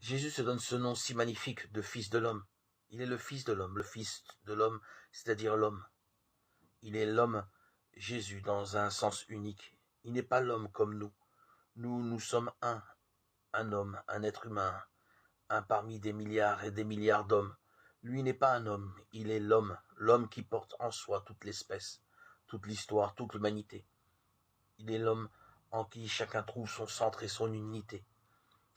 Jésus se donne ce nom si magnifique de Fils de l'homme. Il est le Fils de l'homme, c'est-à-dire l'homme. Il est l'homme Jésus dans un sens unique. Il n'est pas l'homme comme nous. Nous sommes un homme, un être humain, un parmi des milliards et des milliards d'hommes. Lui n'est pas un homme, il est l'homme, l'homme qui porte en soi toute l'espèce, toute l'histoire, toute l'humanité. Il est l'homme en qui chacun trouve son centre et son unité.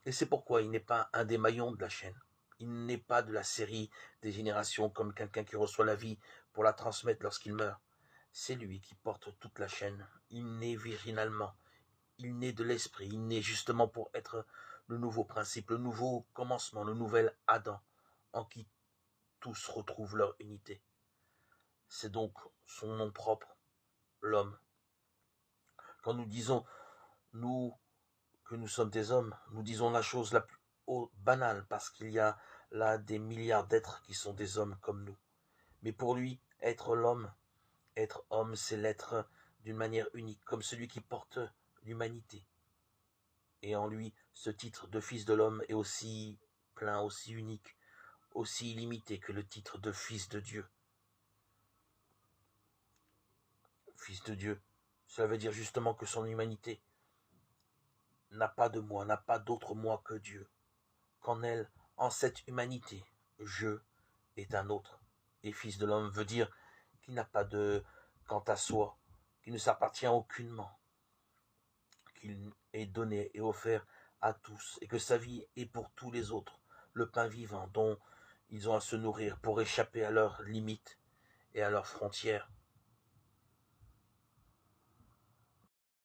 Et c'est pourquoi il n'est pas un des maillons de la chaîne. Il n'est pas de la série des générations comme quelqu'un qui reçoit la vie pour la transmettre lorsqu'il meurt. C'est lui qui porte toute la chaîne. Il naît virginalement. Il naît de l'esprit. Il naît justement pour être le nouveau principe, le nouveau commencement, le nouvel Adam, en qui tous retrouvent leur unité. C'est donc son nom propre, l'homme. Quand nous disons, nous, que nous sommes des hommes, nous disons la chose la plus banale, parce qu'il y a là des milliards d'êtres qui sont des hommes comme nous. Mais pour lui, être l'homme, être homme, c'est l'être d'une manière unique, comme celui qui porte l'humanité. Et en lui, ce titre de fils de l'homme est aussi plein, aussi unique, aussi illimité que le titre de fils de Dieu. Fils de Dieu, cela veut dire justement que son humanité n'a pas de moi, n'a pas d'autre moi que Dieu. Qu'en elle, en cette humanité, je est un autre. Et fils de l'homme veut dire qu'il n'a pas de quant à soi, qu'il ne s'appartient aucunement, qu'il est donné et offert à tous, et que sa vie est pour tous les autres, le pain vivant dont ils ont à se nourrir pour échapper à leurs limites et à leurs frontières.